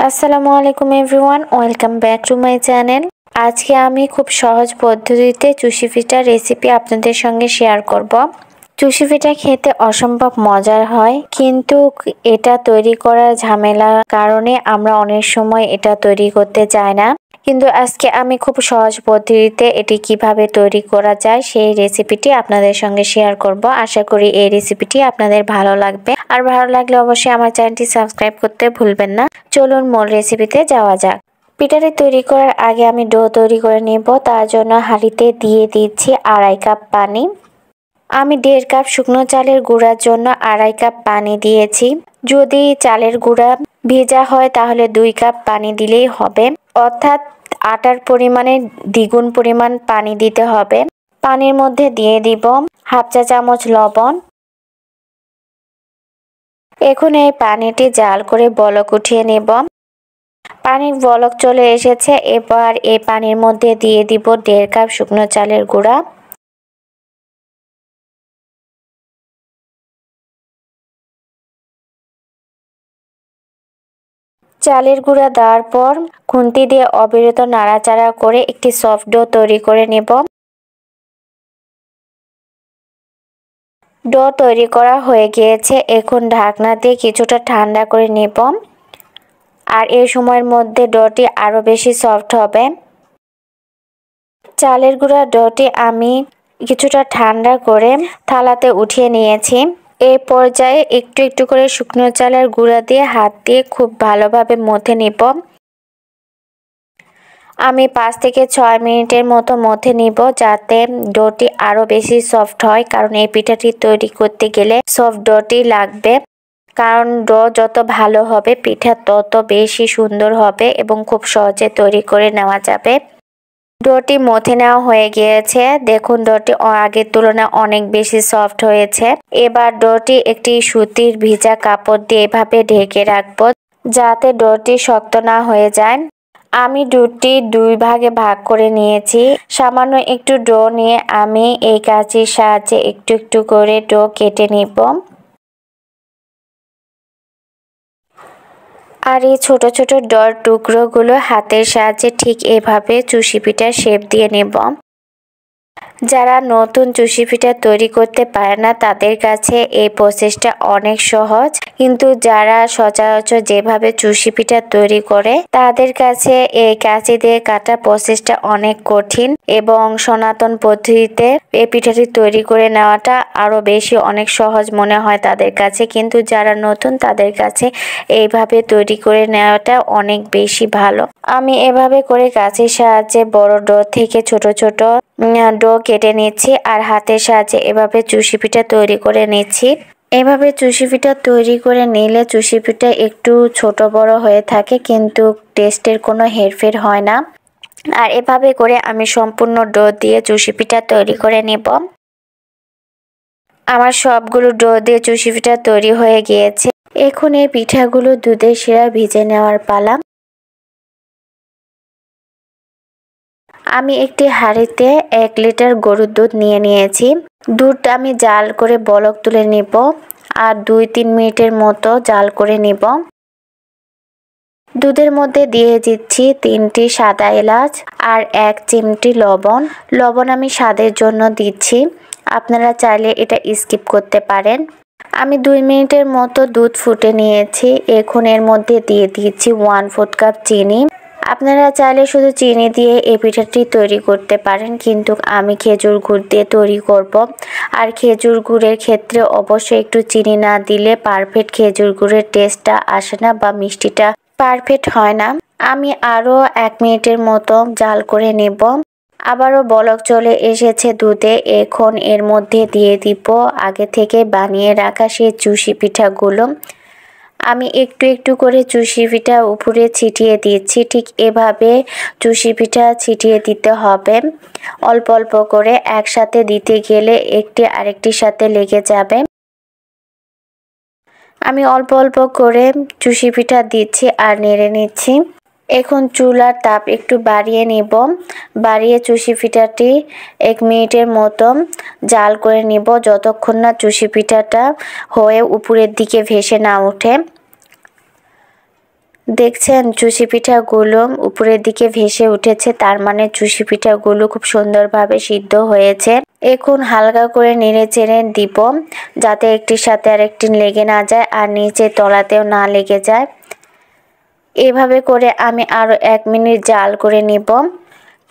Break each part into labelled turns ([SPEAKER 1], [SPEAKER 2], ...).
[SPEAKER 1] আসসালামু আলাইকুম everyone, welcome back to my channel. আজকে আমি খুব সহজ পদ্ধতিতে চুষি পিঠার রেসিপি আপনাদের সঙ্গে শেয়ার করব। চুষি পিঠা খেতে অসম্ভব মজার হয়, কিন্তু এটা তৈরি করার ঝামেলার কারণে আমরা অনেক সময় এটা তৈরি করতে চাই না। কিন্তু আজকে আমি খুব সহজ পদ্ধতিতে এটি কিভাবে তৈরি করা যায় সেই রেসিপিটি আপনাদের সঙ্গে শেয়ার করব। আশা করি এই রেসিপিটি আপনাদের ভালো লাগবে, আর ভালো লাগলে অবশ্যই আমার চ্যানেলটি সাবস্ক্রাইব করতে ভুলবেন না। চলুন মূল রেসিপিতে যাওয়া যাক। পিঠাটি তৈরি করার আগে আমি ডো তৈরি করে নেব। তার জন্য হাঁড়িতে দিয়ে দিচ্ছি 2.5 কাপ পানি। আমি 1.5 কাপ শুকনো চালের গুঁড়ার জন্য 2.5 কাপ পানি দিয়েছি। যদি চালের গুঁড়া ভেজা হয় তাহলে 2 কাপ পানি দিলেই হবে, অর্থাৎ আটার পরিমাণে দ্বিগুণ পরিমাণ পানি দিতে হবে। পানির মধ্যে দিয়ে দিব 1/2 চা চামচ লবণ। এখন এই পানিটি জাল করে বলক উঠিয়ে নেব। পানির বলক চলে এসেছে। এবার এই পানির মধ্যে দিয়ে দিব 1.5 কাপ শুকনো চালের গুঁড়া। চালের গুঁড়া দেওয়ার পর খুন্তি দিয়ে অবিরত নাড়াচাড়া করে একটি সফট ডো তৈরি করে নেব। ডো তৈরি করা হয়ে গিয়েছে। এখন ঢাকনা দিয়ে কিছুটা ঠান্ডা করে নেব, আর এই সময়ের মধ্যে ডোটি আরো বেশি সফট হবে। চালের গুঁড়া ডোটি আমি কিছুটা ঠান্ডা করে থালাতে উঠিয়ে নিয়েছি। এই পর্যায়ে একটু একটু করে শুকনো চালের গুঁড়া দিয়ে হাত দিয়ে খুব ভালোভাবে মথে নিব। আমি 5 থেকে 6 মিনিটের মতো মথে নিব, যাতে ডোটি আরো বেশি সফট হয়, কারণ এই পিঠাটি তৈরি করতে গেলে সফট ডোটি লাগবে। কারণ ডো যত ভালো হবে পিঠা তত বেশি সুন্দর হবে এবং খুব সহজে তৈরি করে নেওয়া যাবে। ডোটি মথে নেওয়া হয়ে গিয়েছে। দেখুন ডোটি আগের তুলনায় অনেক বেশি সফট হয়েছে। এবার ডোটি একটি সুতির ভিজা কাপড় দিয়ে এভাবে ঢেকে রাখবো, যাতে ডোটি শক্ত না হয়ে যায়। আমি ডোটি 2 ভাগে ভাগ করে নিয়েছি। সামান্য একটু ডো নিয়ে আমি এই কাঁচির সাহায্যে একটু একটু করে ডো কেটে নিব। আর এই ছোট ছোট ডোর টুকরোগুলো হাতের সাহায্যে ঠিক এভাবে চুষি পিঠার শেপ দিয়ে নেব। যারা নতুন চুষি পিঠা তৈরি করতে পারে না তাদের কাছে এই প্রসেসটা অনেক সহজ, কিন্তু যারা সচরাচর যেভাবে চুষি পিঠা তৈরি করে তাদের কাছে এই কাঁচি দিয়ে কাটা প্রসেসটা অনেক কঠিন, এবং সনাতন পদ্ধতিতে এই পিঠাটি তৈরি করে নেওয়াটা আরো বেশি অনেক সহজ মনে হয় তাদের কাছে। কিন্তু যারা নতুন তাদের কাছে এইভাবে তৈরি করে নেওয়াটা অনেক বেশি ভালো। আমি এভাবে করে কাঁচির সাহায্যে বড় ডো থেকে ছোট ছোট ডো কেটে নিচ্ছি, আর হাতের সাহায্যে এভাবে চুষি পিঠা তৈরি করে নিচ্ছি। এভাবে চুষি পিঠা তৈরি করে নিলে চুষি পিঠা একটু ছোট বড় হয়ে থাকে, কিন্তু টেস্টের কোনো হেরফের হয় না। আর এভাবে করে আমি সম্পূর্ণ ডো দিয়ে চুষি পিঠা তৈরি করে নেব। আমার সবগুলো ডো দিয়ে চুষি পিঠা তৈরি হয়ে গিয়েছে। এখন এই পিঠাগুলো দুধের শিরায় ভিজে নেওয়ার পালা। আমি একটি হাঁড়িতে 1 লিটার গরুর দুধ নিয়ে নিয়েছি। দুধটা আমি জাল করে বলক তুলে নিব, আর 2-3 মিনিটের মতো জাল করে নিব। দুধের মধ্যে দিয়ে দিচ্ছি 3টি সাদা এলাচ আর 1 চিমটি লবণ। লবণ আমি স্বাদের জন্য দিচ্ছি, আপনারা চাইলে এটা স্কিপ করতে পারেন। আমি 2 মিনিটের মতো দুধ ফুটে নিয়েছি। এখন এর মধ্যে দিয়ে দিচ্ছি 1/4 কাপ চিনি। আপনারা চাইলে শুধু চিনি দিয়ে এই পিঠাটি তৈরি করতে পারেন, কিন্তু আমি খেজুর গুড় দিয়ে তৈরি করব। আর খেজুর গুড়ের ক্ষেত্রে অবশ্যই একটু চিনি না দিলে পারফেক্ট খেজুর গুড়ের টেস্টটা আসে না, বা মিষ্টিটা পারফেক্ট হয় না। আমি আরো 1 মিনিটের মতো জাল করে নেব। আবারও বলক চলে এসেছে দুধে। এখন এর মধ্যে দিয়ে দিব আগে থেকে বানিয়ে রাখা সেই চুষি পিঠাগুলো। আমি একটু একটু করে চুষি পিঠা উপরে ছিটিয়ে দিচ্ছি। ঠিক এভাবে চুষি পিঠা ছিটিয়ে দিতে হবে। অল্প অল্প করে, একসাথে দিতে গেলে একটি আরেকটির সাথে লেগে যাবে। আমি অল্প অল্প করে চুষি পিঠা দিচ্ছি আর নেড়ে নিচ্ছি। এখন চুলার তাপ একটু বাড়িয়ে নিব। বাড়িয়ে চুষি পিঠাটি 1 মিনিটের মতো জাল করে নিব, যতক্ষণ না চুষি পিঠাটা হয়ে উপরের দিকে ভেসে না ওঠে। দেখছেন চুষি পিঠাগুলো উপরের দিকে ভেসে উঠেছে, তার মানে চুষি পিঠাগুলো খুব সুন্দরভাবে সিদ্ধ হয়েছে। এখন হালকা করে নেড়ে চেড়ে দিব যাতে একটির সাথে আরেকটি লেগে না যায় আর নিচে তলাতেও না লেগে যায়। এভাবে করে আমি আরো 1 মিনিট জাল করে নিব।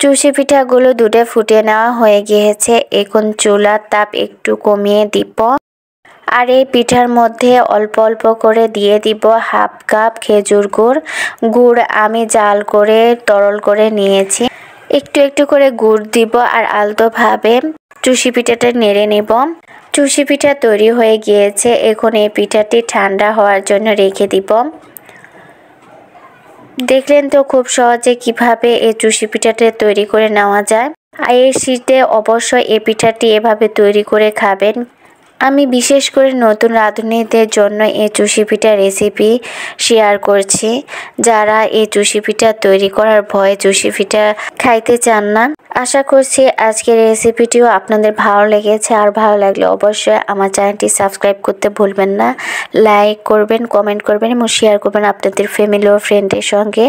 [SPEAKER 1] চুষি পিঠাগুলো দুধে ফুটিয়ে নেওয়া হয়ে গিয়েছে। এখন চুলার তাপ একটু কমিয়ে দিব আর এই পিঠার মধ্যে অল্প অল্প করে দিয়ে দিব হাফ কাপ খেজুর গুড় আমি জাল করে তরল করে নিয়েছি। একটু একটু করে গুড় দিব আর আলতোভাবে চুষি পিঠাটা নেড়ে নেব। চুষি পিঠা তৈরি হয়ে গিয়েছে। এখন এই পিঠাটি ঠান্ডা হওয়ার জন্য রেখে দিব। দেখলেন তো খুব সহজে কিভাবে এই চুষি পিঠাটা তৈরি করে নেওয়া যায়। আর এই শীতে অবশ্যই এই পিঠাটি এভাবে তৈরি করে খাবেন। আমি বিশেষ করে নতুন রাঁধুনিদের জন্য এই চুষি পিঠা রেসিপি শেয়ার করছি, যারা এই চুষি পিঠা তৈরি করার ভয়ে চুষি পিঠা খাইতে চান না। আশা করছি আজকের রেসিপিটিও আপনাদের ভালো লেগেছে। আর ভালো লাগলে অবশ্যই আমার চ্যানেলটি সাবস্ক্রাইব করতে ভুলবেন না। লাইক করবেন, কমেন্ট করবেন এবং শেয়ার করবেন আপনাদের ফ্যামিলি ও ফ্রেন্ডের সঙ্গে।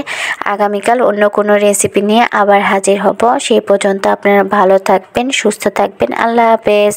[SPEAKER 1] আগামীকাল অন্য কোনো রেসিপি নিয়ে আবার হাজির হব। সেই পর্যন্ত আপনারা ভালো থাকবেন, সুস্থ থাকবেন। আল্লাহ হাফেজ।